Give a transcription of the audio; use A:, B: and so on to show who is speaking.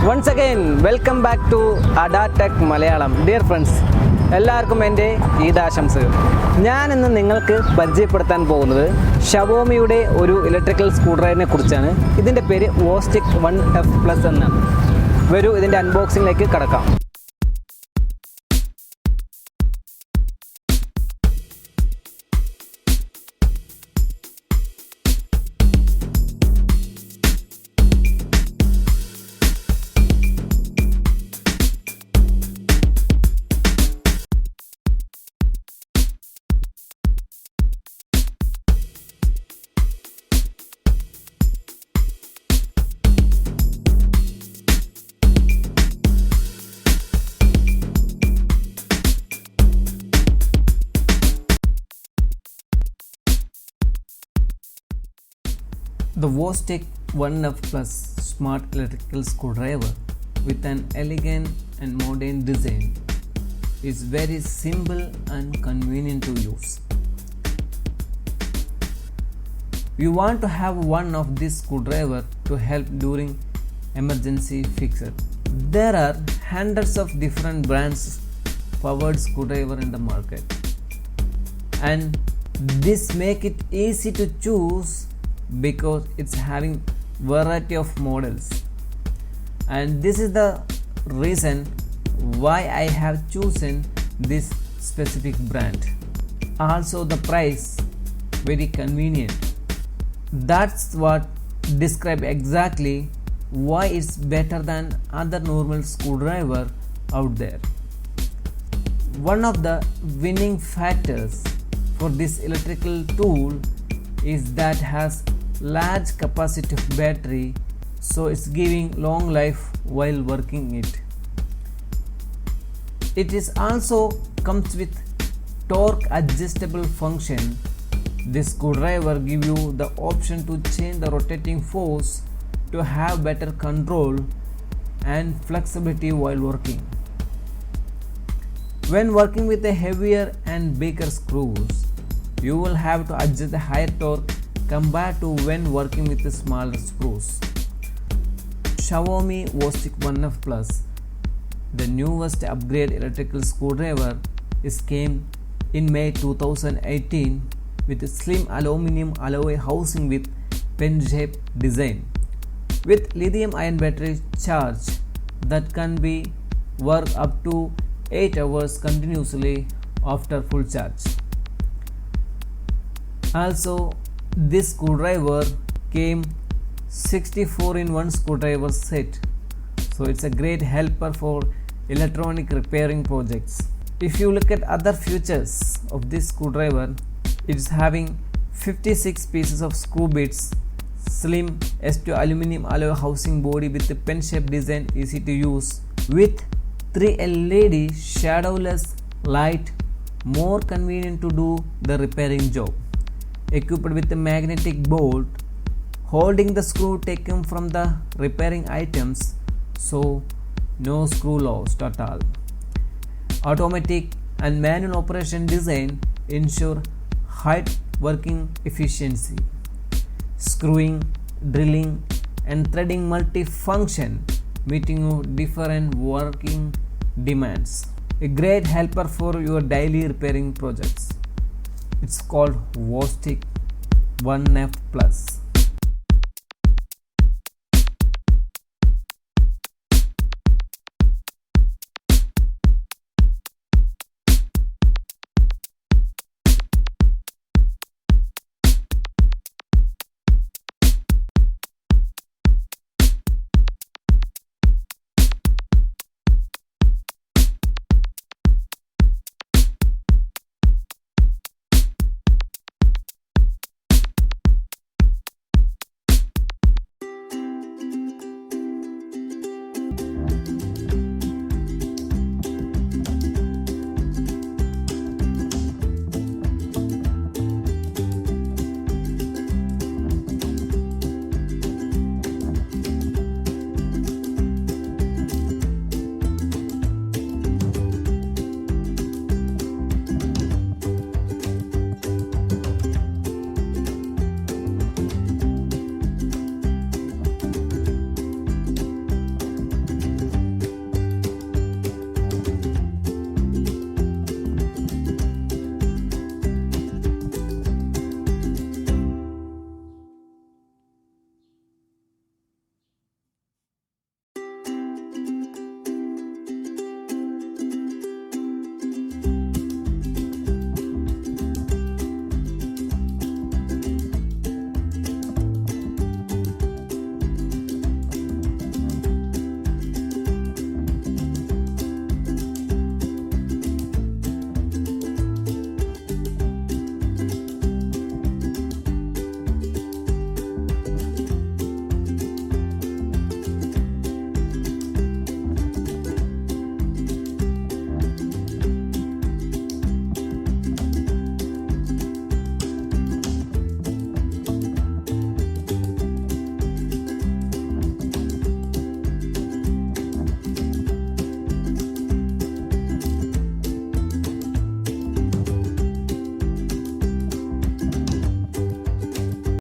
A: Once again, welcome back to Adar Tech Malayalam. Dear friends, എല്ലാവർക്കും എൻ്റെ ഈദാശംസകൾ. ഞാൻ ഇന്ന് നിങ്ങൾക്ക് പരിചയപ്പെടുത്താൻ പോകുന്നത് ഷവോമിയുടെ ഒരു ഇലക്ട്രിക്കൽ സ്ക്രൂ ഡ്രൈവറിനെ കുറിച്ചാണ്. ഇതിൻ്റെ പേര് വോസ്റ്റിക് 1F+ എന്നാണ്. വരൂ ഇതിൻ്റെ അൺബോക്സിങ്ങിലേക്ക് കടക്കാം. The Wowstick 1F+ smart electrical screwdriver with an elegant and modern design is very simple and convenient to use. You want to have one of this screwdriver to help during emergency fixes. There are hundreds of different brands powered screwdriver in the market, and this make it easy to choose because it's having variety of models, and this is the reason why I have chosen this specific brand. Also the price very convenient. That's what describe exactly why it's better than other normal screwdriver out there. One of the winning factors for this electrical tool is that has large capacity of battery, so it's giving long life while working it. It is also comes with torque adjustable function. This screwdriver give you the option to change the rotating force to have better control and flexibility while working. When working with the heavier and bigger screws, you will have to adjust the higher torque compared to when working with the smaller screws. Xiaomi Wowstick 1F+, the newest upgrade electrical screwdriver, is came in May 2018 with a slim aluminum alloy housing with pen-shaped design, with lithium-ion battery charge that can be work up to 8 hours continuously after full charge. Also, this screwdriver came 64-in-1 screwdriver set, so it's a great helper for electronic repairing projects. If you look at other features of this screwdriver, it's having 56 pieces of screw bits, slim S2 aluminum alloy housing body with a pen-shaped design, easy to use, with 3 LED shadowless light, more convenient to do the repairing job. Equipped with a magnetic bolt holding the screw taken from the repairing items, so no screw lost at all. Automatic and manual operation design ensure high working efficiency. Screwing, drilling and threading multi-function, meeting different working demands. A great helper for your daily repairing projects. It's called Wowstick 1F+.